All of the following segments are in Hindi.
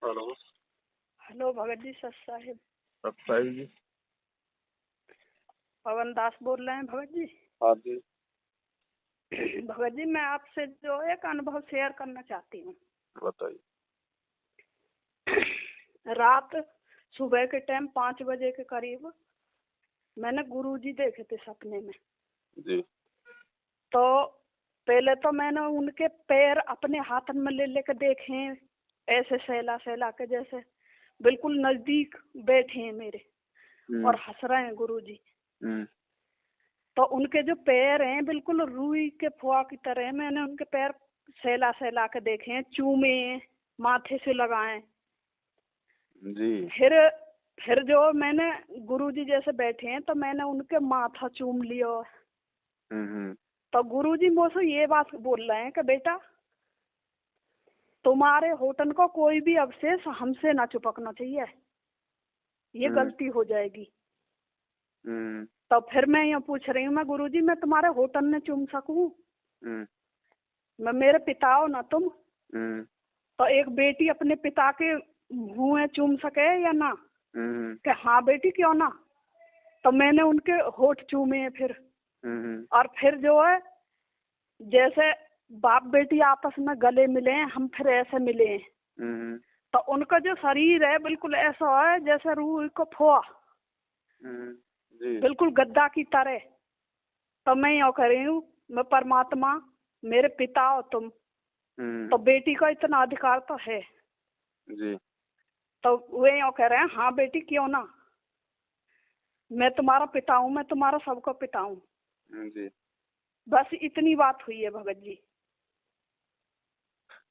हेलो। हेलो भगत जी, सत साहिब। सत साहिब जी। पवन दास बोल रहे हैं भगत जी। हाँ जी। भगत जी, मैं आपसे जो एक अनुभव शेयर करना चाहती हूँ। बताइए। रात सुबह के टाइम 5 बजे के करीब मैंने गुरुजी देखे थे सपने में। जी। तो पहले तो मैंने उनके पैर अपने हाथ में ले लेकर देखे, ऐसे सहला सहला के, जैसे बिल्कुल नजदीक बैठे हैं मेरे और हंस रहे हैं गुरुजी। तो उनके जो पैर हैं बिल्कुल रुई के फुआ की तरह, मैंने उनके पैर सहला सहला के देखे हैं, चूमे माथे से लगाए जी। फिर जो मैंने गुरुजी जैसे बैठे हैं तो मैंने उनके माथा चूम लिया। तो गुरुजी मुझसे ये बात बोल रहे हैं कि बेटा, तुम्हारे होटल को कोई भी अवशेष हमसे ना चिपकना चाहिए, ये गलती हो जाएगी। तो फिर मैं यहाँ पूछ रही हूँ, मैं गुरुजी मैं तुम्हारे होटल में चूम सकूं? मैं मेरे पिता हो ना तुम, तो एक बेटी अपने पिता के मुंह में चूम सके या ना? कि हाँ बेटी क्यों ना। तो मैंने उनके होठ चूमे हैं फिर। और फिर जो है जैसे बाप बेटी आपस में गले मिले हैं, हम फिर ऐसे मिले हैं। तो उनका जो शरीर है बिल्कुल ऐसा है जैसे रूह को फोआ, बिल्कुल गद्दा की तरह। तो मैं यो कह रही हूँ, मैं परमात्मा, मेरे पिता हो तुम, तो बेटी का इतना अधिकार तो है जी। तो वे यो कह रहे हैं हाँ बेटी क्यों ना, मैं तुम्हारा पिता हूँ, मैं तुम्हारा सबका पिता हूँ। जी। बस इतनी बात हुई है भगत जी।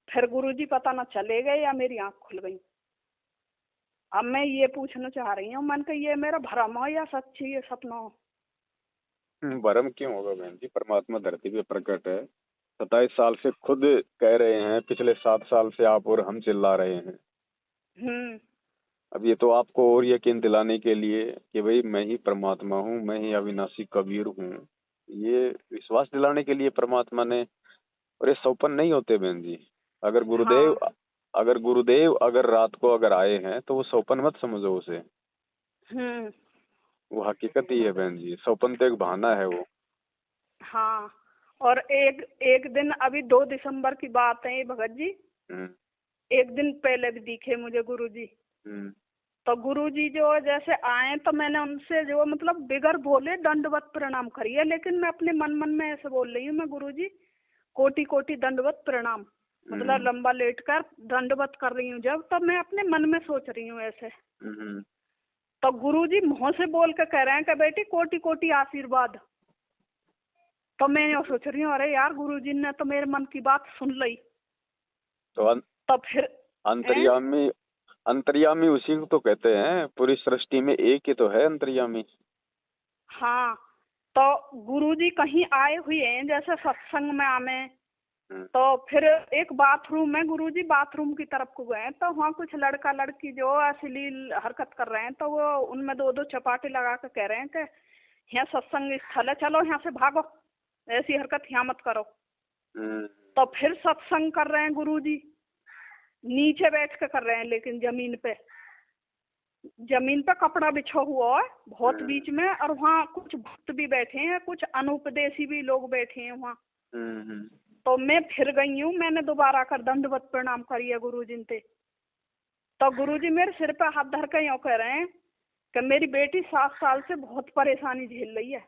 फिर गुरुजी पता न चले गए या मेरी आंख खुल गई। अब मैं ये पूछना चाह रही हूँ, मन का ये मेरा भ्रम हो या सच्ची ये सपना हो? भरम क्यों होगा बहन जी, परमात्मा धरती पे प्रकट है। 27 साल से खुद कह रहे हैं, पिछले 7 साल से आप और हम चिल्ला रहे हैं। अब ये तो आपको और यकीन दिलाने के लिए कि भाई मैं ही परमात्मा हूँ, मैं ही अविनाशी कबीर हूँ, ये विश्वास दिलाने के लिए परमात्मा ने। और ये सौपन नहीं होते बहन जी। अगर गुरुदेव अगर रात को अगर आए हैं तो वो सौपन मत समझो उसे। वो हकीकत ही है बहन जी, सौपन तो एक बहाना है वो। हाँ, और एक दिन अभी 2 दिसंबर की बात है ये भगत जी। एक दिन पहले भी दिखे मुझे गुरुजी। तो गुरुजी जो जैसे आए तो मैंने उनसे जो मतलब बिगर बोले दंडवत प्रणाम करिए, लेकिन मैं अपने मन में ऐसे बोल रही हूँ, मैं गुरुजी कोटि कोटि दंडवत प्रणाम, मतलब लंबा लेट कर दंडवत कर रही हूँ जब, तब मैं अपने मन में सोच रही हूँ ऐसे। तो गुरुजी मुंह से बोल के कह रहे हैं कि बेटी कोटि कोटि आशीर्वाद। तो मैं ये सोच रही हूँ, अरे यार गुरुजी ने तो मेरे मन की बात सुन ली। तो फिर अंतर्यामी उसी को तो कहते हैं, पूरी सृष्टि में एक ही तो है अंतर्यामी। हाँ, तो गुरुजी कहीं आए हुए हैं जैसे सत्संग में आमे, तो फिर एक बाथरूम में गुरुजी बाथरूम की तरफ को गए, तो वहाँ कुछ लड़का लड़की जो अश्लील हरकत कर रहे हैं, तो वो उनमें 2-2 चपाटे लगा कर कह रहे हैं कि यहाँ सत्संग स्थल है, चलो यहाँ से भागो, ऐसी हरकत यहाँ मत करो। तो फिर सत्संग कर रहे हैं गुरुजी, नीचे बैठ के कर रहे हैं, लेकिन जमीन पे कपड़ा बिछा हुआ है बहुत बीच में, और वहाँ कुछ भक्त भी बैठे हैं, कुछ अनुपदेशी भी लोग बैठे हैं वहाँ। तो मैं फिर गई हूँ, मैंने दोबारा कर दंडवत प्रणाम करिए गुरुजी से। तो गुरुजी मेरे सिर पे हाथ धर के यूँ कह रहे हैं कि मेरी बेटी 7 साल से बहुत परेशानी झेल रही है।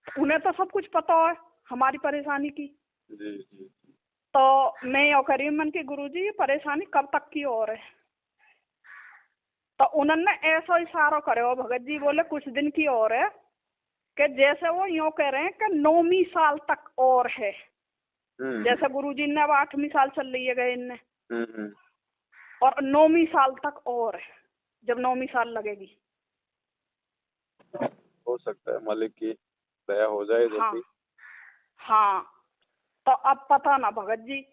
उन्हें तो सब कुछ पता है हमारी परेशानी की। तो मैं यूँ कह रही हूँ मन की गुरुजी ये परेशानी कब तक की और है? तो उन्होंने ऐसा इशारा करे हो भगत जी, बोले कुछ दिन की और है, कि जैसे वो यूँ कह रहे हैं कि 9वीं साल तक और है। जैसे गुरुजी ने अब 8वीं साल चल रही है गए इनने, और 9वीं साल तक और है, जब 9वीं साल लगेगी। हो सकता है मालिक की दया हो जाए जल्दी। हाँ, तो अब पता ना भगत जी।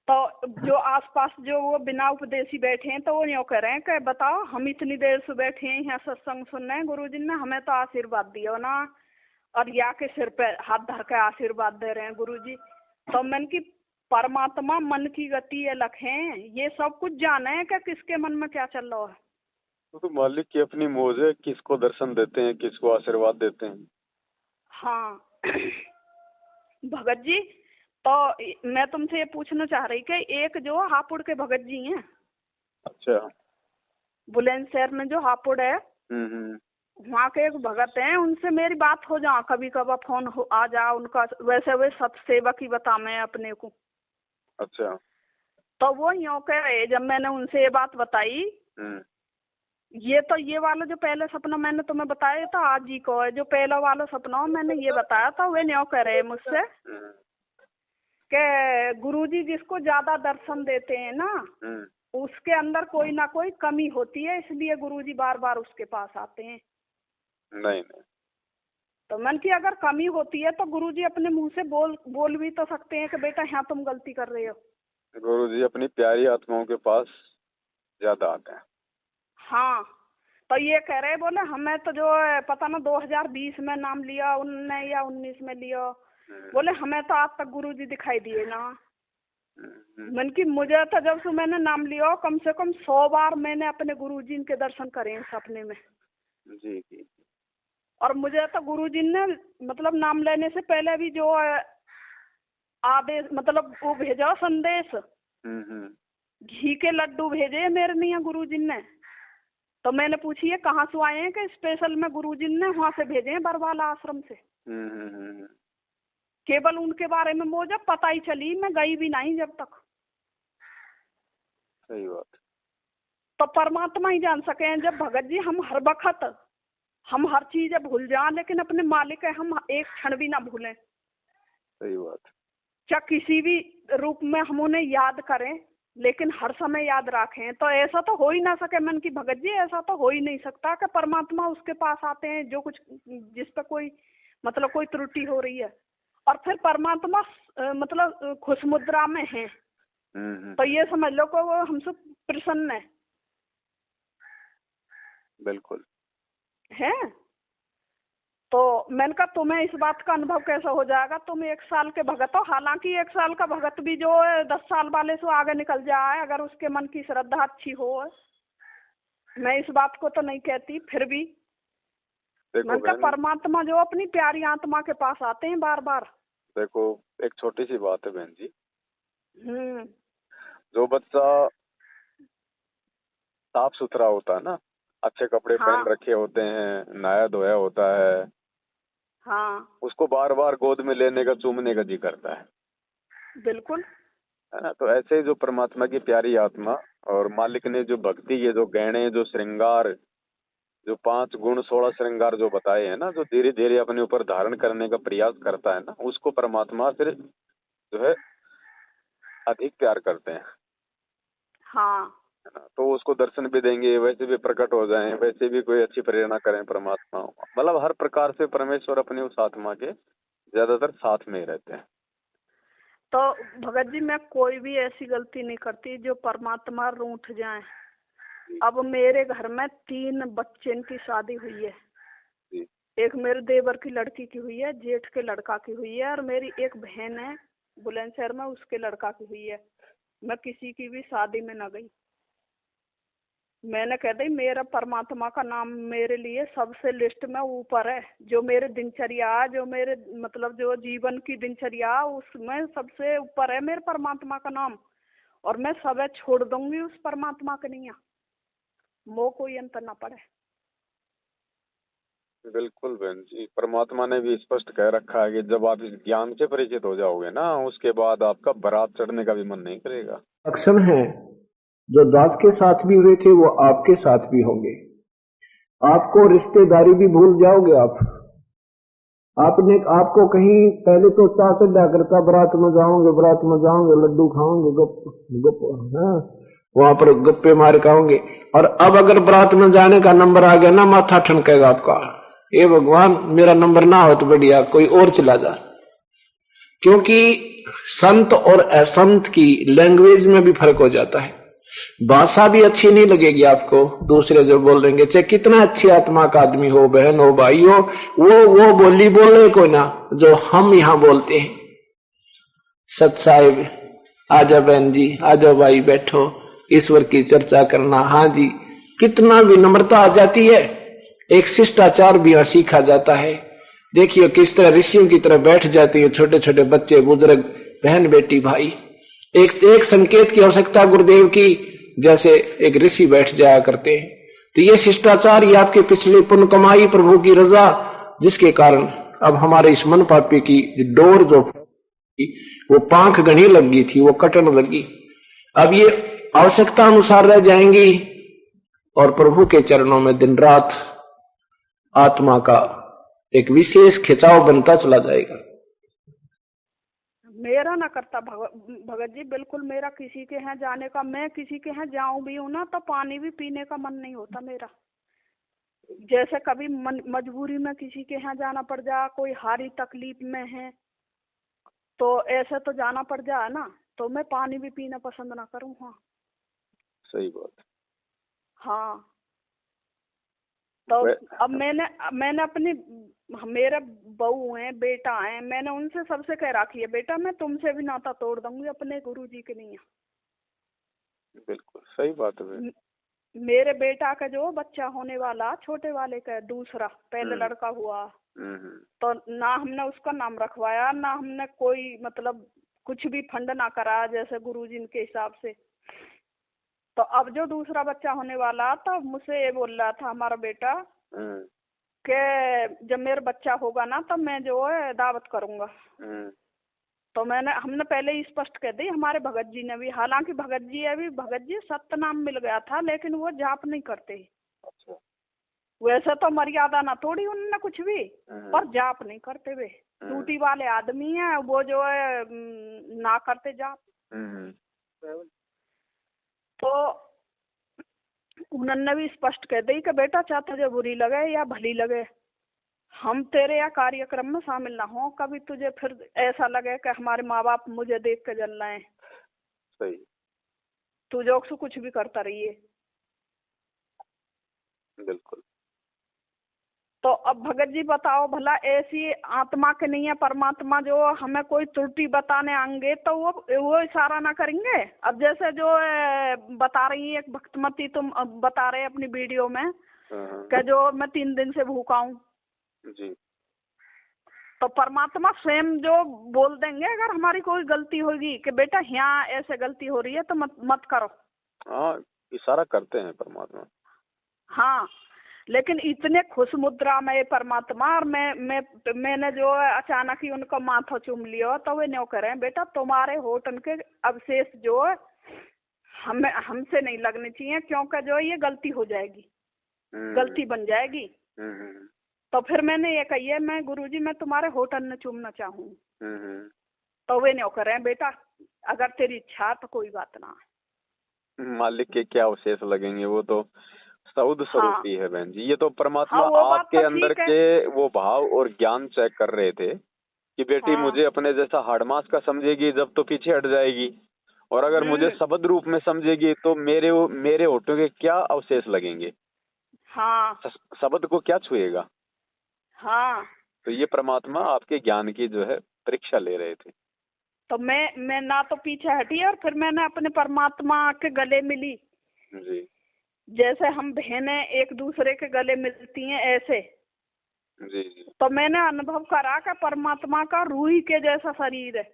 तो जो आसपास जो वो बिना उपदेशी बैठे हैं, तो वो यूँ कह रहे हैं कि बताओ हम इतनी देर से बैठे हैं यहाँ सत्संग सुन रहे हैं, गुरुजी ने हमें तो आशीर्वाद दिया ना, और या के सिर पे हाथ धर के आशीर्वाद दे रहे हैं गुरुजी। तो मैंने की परमात्मा मन की गति अलग है, ये सब कुछ जाने है क्या किसके मन में क्या चल रहा है। तो मालिक की अपनी मौज है, किसको दर्शन देते हैं, किसको आशीर्वाद देते हैं। हाँ भगत जी, तो मैं तुमसे ये पूछना चाह रही कि एक जो हापुड़ के भगत जी हैं, अच्छा, बुलंदशहर में जो हापुड़ है, वहाँ के एक भगत हैं, उनसे मेरी बात हो जा, कभी कभार फोन हो आ जा उनका, वैसे वे सतसेवक ही बता मैं अपने को। अच्छा। तो वो यूँ कह रहे, जब मैंने उनसे ये बात बताई, ये तो ये वाला जो पहले सपना मैंने तुम्हें बताया था आज ही को है, जो पहला वाला सपना मैंने ये बताया था, वे यूँ कह रहे मुझसे कि गुरुजी जिसको ज्यादा दर्शन देते हैं ना, उसके अंदर कोई ना कोई कमी होती है, इसलिए गुरुजी बार बार उसके पास आते हैं। नहीं। तो मन की अगर कमी होती है तो गुरुजी अपने मुंह से बोल भी तो सकते हैं कि बेटा यहाँ तुम गलती कर रहे हो। गुरुजी अपनी प्यारी आत्माओं के पास ज्यादा आते हैं। हाँ, तो ये कह रहे, बोले हमें तो जो पता ना 2020 में नाम लिया उनने या 19 में लिया, बोले हमें तो आज तक गुरुजी दिखाई दिए ना। मन की मुझे तो जब से मैंने नाम लिया कम से कम 100 बार मैंने अपने गुरुजी के दर्शन करे सपने में। जी जी। और मुझे तो गुरुजी ने मतलब नाम लेने से पहले भी जो आदेश मतलब वो भेजा संदेश, घी के लड्डू भेजे मेरे लिए गुरुजी ने। तो मैंने पूछी है कहाँ से आए हैं, कि स्पेशल में गुरुजी ने वहाँ से भेजे हैं, बरवाला आश्रम से। केवल उनके बारे में मुझे पता ही चली, मैं गई भी नहीं जब तक। सही बात। तो परमात्मा ही जान सके हैं। जब भगत जी हम हर वक्त हम हर चीज भूल जाए, लेकिन अपने मालिक है हम एक क्षण भी ना भूलें। सही बात। चाहे किसी भी रूप में हम उन्हें याद करें, लेकिन हर समय याद रखें। तो ऐसा तो हो ही ना सके मन की भगत जी, ऐसा तो हो ही नहीं सकता कि परमात्मा उसके पास आते हैं जो कुछ जिस पर कोई मतलब कोई त्रुटि हो रही है, और फिर परमात्मा मतलब खुश मुद्रा में है। तो ये समझ लो को वो हमसे प्रसन्न है। बिल्कुल है। तो मैंने कहा तुम्हें इस बात का अनुभव कैसा हो जाएगा, तुम 1 साल के भगत हो। हालांकि 1 साल का भगत भी जो है 10 साल वाले से आगे निकल जाए, अगर उसके मन की श्रद्धा अच्छी हो। मैं इस बात को तो नहीं कहती, फिर भी मैंने कहा परमात्मा जो अपनी प्यारी आत्मा के पास आते हैं बार बार। देखो एक छोटी सी बात है बहन जी, जो बच्चा साफ सुथरा होता है ना, अच्छे कपड़े पहन रखे होते हैं, नहाया धोया होता है, हाँ, उसको बार बार गोद में लेने का चूमने का जी करता है। बिल्कुल है ना। तो ऐसे ही जो परमात्मा की प्यारी आत्मा और मालिक ने जो भक्ति के जो गहने जो श्रृंगार जो 5 गुण 16 श्रृंगार जो बताए हैं ना, जो धीरे धीरे अपने ऊपर धारण करने का प्रयास करता है ना, उसको परमात्मा फिर जो है अधिक प्यार करते हैं। हाँ, तो उसको दर्शन भी देंगे, वैसे भी प्रकट हो जाएं, वैसे भी कोई अच्छी प्रेरणा करें परमात्मा। मतलब हर प्रकार से परमेश्वर अपनी उस आत्मा के ज्यादातर साथ में ही रहते हैं। तो भगत जी मैं कोई भी ऐसी गलती नहीं करती जो परमात्मा रूठ जाए। अब मेरे घर में 3 बच्चे की शादी हुई है। एक मेरे देवर की लड़की की हुई है, जेठ के लड़का की हुई है, और मेरी एक बहन है बुलंदशहर में, उसके लड़का की हुई है। मैं किसी की भी शादी में न गई। मैंने कह दी मेरा परमात्मा का नाम मेरे लिए सबसे लिस्ट में ऊपर है। जो मेरे दिनचर्या, जो मेरे मतलब जो जीवन की दिनचर्या, उसमें सबसे ऊपर है मेरे परमात्मा का नाम। और मैं सब छोड़ दूंगी उस परमात्मा के लिए, मोह कोई अंतर ना पड़े। बिल्कुल बहन जी, परमात्मा ने भी स्पष्ट कह रखा है कि जब आप इस ज्ञान से परिचित हो जाओगे ना, उसके बाद आपका बारात चढ़ने का भी मन नहीं करेगा। अक्षम है जो दास के साथ भी हुए थे वो आपके साथ भी होंगे। आपको रिश्तेदारी भी भूल जाओगे आप। आपको कहीं पहले तो चाह चढ़ा करता, बारात में जाओगे, लड्डू खाओगे, गप वहां पर गप्पे मार खाओगे। और अब अगर बारात में जाने का नंबर आ गया ना, माथा ठनकेगा आपका, ये भगवान मेरा नंबर ना हो तो बढ़िया कोई और चला जा। क्योंकि संत और असंत की लैंग्वेज में भी फर्क हो जाता है। भाषा भी अच्छी नहीं लगेगी आपको, दूसरे जो बोल देंगे, चाहे कितना अच्छी आत्मा का आदमी हो, बहन हो, भाई हो, वो बोली बोले को ना जो हम यहां बोलते हैं। सत साहिब आ जाओ बहन जी, आ जाओ भाई, बैठो, ईश्वर की चर्चा करना। हाँ जी, कितना विनम्रता आ जाती है, एक शिष्टाचार भी सीखा जाता है। देखिए किस तरह ऋषियों की तरह बैठ जाती है छोटे छोटे बच्चे, बुजुर्ग, बहन, बेटी, भाई। एक एक संकेत की आवश्यकता गुरुदेव की, जैसे एक ऋषि बैठ जाया करते हैं। तो ये शिष्टाचार, ये आपके पिछले पुण्य कमाई, प्रभु की रजा, जिसके कारण अब हमारे इस मन पापी की डोर जो वो पांख घनी लगी थी, वो कटन लगी, अब ये आवश्यकता अनुसार रह जाएंगी और प्रभु के चरणों में दिन रात आत्मा का एक विशेष खिंचाव बनता चला जाएगा। मेरा ना करता भगत जी, बिल्कुल मेरा किसी के यहाँ जाने का, मैं किसी के यहाँ जाऊं भी हूं ना तो पानी भी पीने का मन नहीं होता मेरा। जैसे कभी मजबूरी में किसी के यहाँ जाना पड़ जा, कोई हारी तकलीफ में है तो ऐसे तो जाना पड़ जाए ना, तो मैं पानी भी पीना पसंद ना करूं। हाँ सही बात। हाँ, तो अब मैंने अपनी, मेरे बहू है, बेटा है, मैंने उनसे सबसे कह रखी है, बेटा मैं तुमसे भी नाता तोड़ दूंगी, अपने गुरुजी के नहीं। बिल्कुल सही बात है। मेरे बेटा का जो बच्चा होने वाला, छोटे वाले का दूसरा, पहले लड़का हुआ, तो ना हमने उसका नाम रखवाया, ना हमने कोई मतलब कुछ भी फंड ना करा जैसे गुरुजी के हिसाब से। तो अब जो दूसरा बच्चा होने वाला तो मुझसे ये बोल रहा था हमारा बेटा कि जब मेरा बच्चा होगा ना तो मैं जो है दावत करूंगा। तो हमने पहले ही स्पष्ट कह दी, हमारे भगत जी ने भी, हालांकि भगत जी सत्य नाम मिल गया था लेकिन वो जाप नहीं करते। वैसे तो मर्यादा ना तोड़ी उन्होंने कुछ भी, पर जाप नहीं करते, वे ड्यूटी वाले आदमी हैं, वो जो है ना करते जाप। तो उन्होंने भी स्पष्ट कह दी कि बेटा चाहे तुझे बुरी लगे या भली लगे, हम तेरे या कार्यक्रम में शामिल ना हो, कभी तुझे फिर ऐसा लगे कि हमारे माँ बाप मुझे देख के जल रहे हैं। सही। तू जो कुछ भी करता रहिए। बिल्कुल। तो अब भगत जी बताओ भला, ऐसी आत्मा के नहीं है, परमात्मा जो हमें कोई त्रुटि बताने आएंगे तो वो इशारा ना करेंगे। अब जैसे जो बता रही है एक भक्तमती, तुम बता रहे अपनी वीडियो में कि जो मैं 3 दिन से भूखा हूँ जी, तो परमात्मा स्वयं जो बोल देंगे अगर हमारी कोई गलती होगी कि बेटा यहाँ ऐसे गलती हो रही है तो मत करो। हाँ, इशारा करते हैं परमात्मा। हाँ, लेकिन इतने खुश मुद्रा में परमात्मा, और मैंने जो अचानक ही उनका माथा चूम लिया तो वे न्यों करें, बेटा तुम्हारे होठन के अवशेष जो हमसे नहीं लगने चाहिए, क्योंकि जो ये गलती हो जाएगी, गलती बन जाएगी। तो फिर मैंने ये कही है, मैं गुरुजी मैं तुम्हारे होठन में चूमना चाहूँ। तो वे न्यों करें, बेटा अगर तेरी इच्छा तो कोई बात ना। मालिक के क्या अवशेष लगेंगे, वो तो सऊद स्वरूप ही है बहन जी। ये तो परमात्मा आपके तो अंदर के वो भाव और ज्ञान चेक कर रहे थे कि बेटी मुझे अपने जैसा हाड़मास का समझेगी जब तो पीछे हट जाएगी, और अगर मुझे शब्द रूप में समझेगी तो मेरे होठों के क्या अवशेष लगेंगे। हाँ, शब्द को क्या छुएगा। हाँ, तो ये परमात्मा आपके ज्ञान की जो है परीक्षा ले रहे थे। तो मैं ना तो पीछे हटी और फिर मैंने अपने परमात्मा के गले मिली जी, जैसे हम बहनें एक दूसरे के गले मिलती हैं ऐसे। जी जी। तो मैंने अनुभव करा कि परमात्मा का रूही के जैसा शरीर है।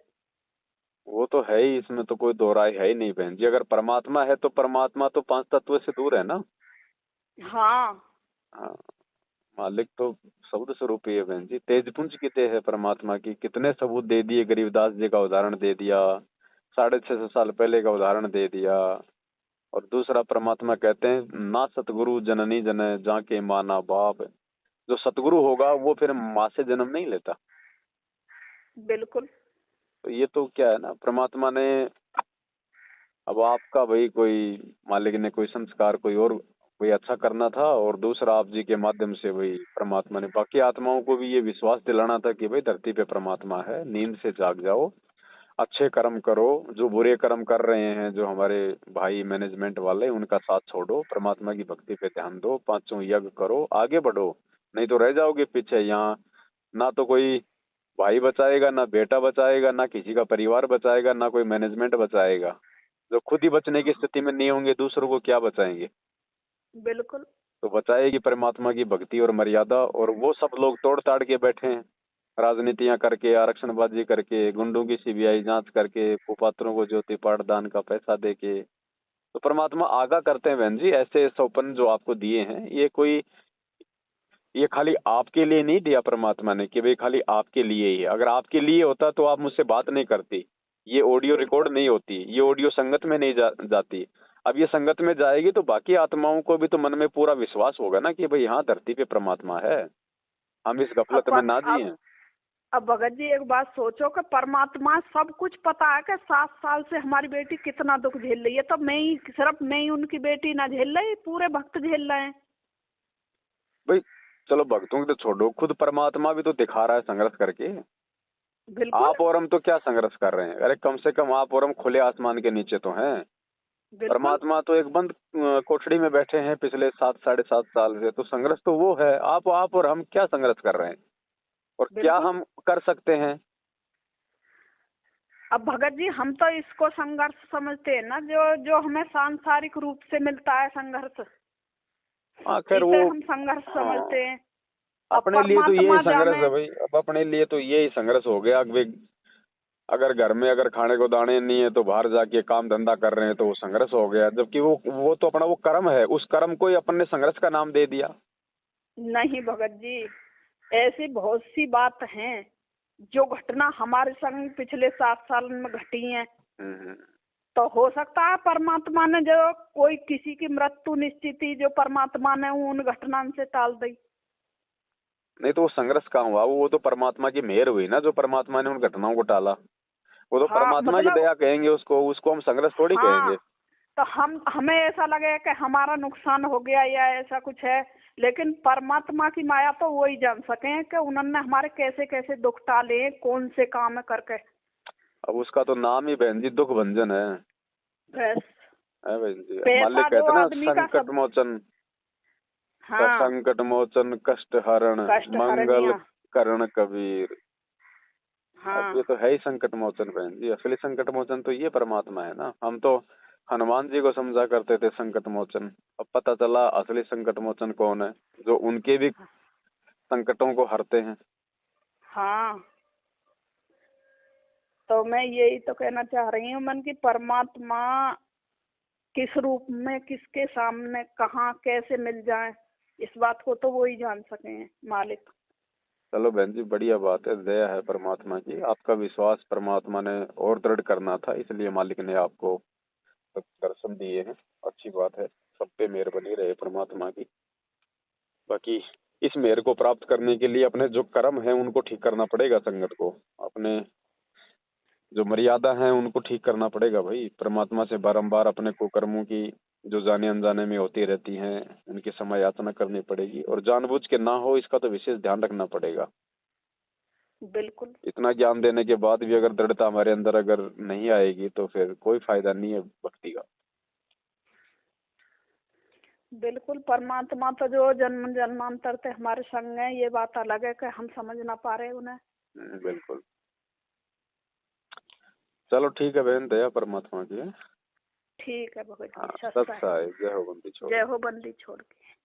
वो तो है ही, इसमें तो कोई दो राय है ही नहीं बहन जी। अगर परमात्मा है तो परमात्मा तो 5 तत्व से दूर है ना। हाँ, हाँ, मालिक तो शब्द स्वरूप ही है बहन जी। तेजपुंज कितने है परमात्मा की, कितने सबूत दे दिए। गरीबदास जी का उदाहरण दे दिया, 650 साल पहले का उदाहरण दे दिया। और दूसरा परमात्मा कहते हैं ना सतगुरु जननी जने जाके माना बाप। जो सतगुरु होगा वो फिर माँ से जन्म नहीं लेता। बिल्कुल। तो ये तो क्या है ना, परमात्मा ने अब आपका भाई कोई मालिक ने कोई संस्कार कोई अच्छा करना था, और दूसरा आप जी के माध्यम से भाई परमात्मा ने बाकी आत्माओं को भी ये विश्वास दिलाना था कि भाई धरती पे परमात्मा है, नींद से जाग जाओ, अच्छे कर्म करो। जो बुरे कर्म कर रहे हैं जो हमारे भाई मैनेजमेंट वाले, उनका साथ छोड़ो, परमात्मा की भक्ति पे ध्यान दो, 5 यज्ञ करो, आगे बढ़ो, नहीं तो रह जाओगे पीछे। यहाँ ना तो कोई भाई बचाएगा, ना बेटा बचाएगा, ना किसी का परिवार बचाएगा, ना कोई मैनेजमेंट बचाएगा। जो खुद ही बचने की स्थिति में नहीं होंगे, दूसरों को क्या बचाएंगे? बिल्कुल। तो बचाएगी परमात्मा की भक्ति और मर्यादा, और वो सब लोग तोड़ ताड़ के बैठे हैं, राजनीतियां करके, आरक्षणबाजी करके, गुंडों की सीबीआई जांच करके, कुपात्रों को ज्योति पाठदान का पैसा देके। तो परमात्मा आगाह करते हैं बहन जी, ऐसे सौपन जो आपको दिए हैं, ये खाली आपके लिए नहीं दिया परमात्मा ने कि भाई खाली आपके लिए ही है। अगर आपके लिए होता तो आप मुझसे बात नहीं करती, ये ऑडियो रिकॉर्ड नहीं होती, ये ऑडियो संगत में नहीं जाती। अब ये संगत में जाएगी तो बाकी आत्माओं को भी तो मन में पूरा विश्वास होगा ना कि भाई हाँ, धरती पे परमात्मा है, हम इस गफलत में ना जिए। अब भगत जी एक बात सोचो कि परमात्मा सब कुछ पता है कि 7 साल से हमारी बेटी कितना दुख झेल रही है, तो सिर्फ मैं ही उनकी बेटी ना झेल रही, पूरे भक्त झेल रहे हैं भाई। चलो भक्तों की तो छोड़ो, खुद परमात्मा भी तो दिखा रहा है संघर्ष करके। बिल्कुल। आप और हम तो क्या संघर्ष कर रहे हैं? अरे कम से कम आप और हम खुले आसमान के नीचे तो हैं। परमात्मा तो एक बंद कोठड़ी में बैठे हैं पिछले 7 साढ़े 7 साल से, तो संघर्ष तो वो है। आप और हम क्या संघर्ष कर रहे हैं, और क्या हम कर सकते हैं? अब भगत जी हम तो इसको संघर्ष समझते हैं ना, जो जो हमें सांसारिक रूप से मिलता है संघर्ष, आखिर वो हम संघर्ष समझते हैं। अपने लिए तो यही संघर्ष है भाई। अब अपने लिए तो यही संघर्ष हो गया। अगर घर में अगर खाने को दाने नहीं है तो बाहर जाके काम धंधा कर रहे हैं, तो वो संघर्ष हो गया। जबकि वो तो अपना वो कर्म है, उस कर्म को ही अपन ने संघर्ष का नाम दे दिया। नहीं भगत जी, ऐसी बहुत सी बात हैं जो घटना हमारे संग पिछले 7 साल में घटी हैं। तो हो सकता है परमात्मा ने जो कोई किसी की मृत्यु निश्चित थी, जो परमात्मा ने उन घटना से टाल दी। नहीं तो वो संघर्ष कहाँ हुआ? वो तो परमात्मा की मेहर हुई ना, जो परमात्मा ने उन घटनाओं को टाला। वो तो परमात्मा की दया कहेंगे उसको हम संघर्ष थोड़ी कहेंगे। तो हमें ऐसा लगे कि हमारा नुकसान हो गया या ऐसा कुछ है, लेकिन परमात्मा की माया तो वो ही जान सके कि उन्होंने हमारे कैसे कैसे दुख टाले, कौन से काम करके। अब उसका तो नाम ही बहन जी दुख भंजन है। बस है बहन जी, मालिक कहते ना संकट मोचन। हाँ, संकट मोचन कष्ट हरण मंगल करण कबीर। हाँ। ये तो है ही संकट मोचन बहन जी। असली संकट मोचन तो ये परमात्मा है ना। हम तो हनुमान जी को समझा करते थे संकट मोचन, अब पता चला असली संकट मोचन कौन है, जो उनके भी संकटों को हरते हैं। हाँ, तो मैं यही तो कहना चाह रही हूँ मन की परमात्मा किस रूप में किसके सामने कहाँ कैसे मिल जाए, इस बात को तो वो ही जान सके हैं मालिक। चलो बहन जी, बढ़िया बात है, दया है परमात्मा की। आपका विश्वास परमात्मा ने और दृढ़ करना था, इसलिए मालिक ने आपको दर्शन दिए हैं। अच्छी बात है, सब पे मेहर बनी रहे परमात्मा की। बाकी इस मेहर को प्राप्त करने के लिए अपने जो कर्म है उनको ठीक करना पड़ेगा। संगत को अपने जो मर्यादा है उनको ठीक करना पड़ेगा भाई। परमात्मा से बारंबार अपने कुकर्मों की जो जाने अनजाने में होती रहती हैं, उनकी समय याचना करनी पड़ेगी, और जानबूझ के ना हो इसका तो विशेष ध्यान रखना पड़ेगा। बिल्कुल। इतना ज्ञान देने के बाद भी अगर दृढ़ता हमारे अंदर अगर नहीं आएगी तो फिर कोई फायदा नहीं है भक्ति का। बिल्कुल, परमात्मा तो जो जन्म जन्मांतर से हमारे संग है, ये बात अलग है कि हम समझ ना पा रहे उन्हें। बिल्कुल। चलो ठीक है बहन, दया परमात्मा की है। ठीक है भगत जी। जय हो बंदी छोड़। जय हो बंदी छोड़ के।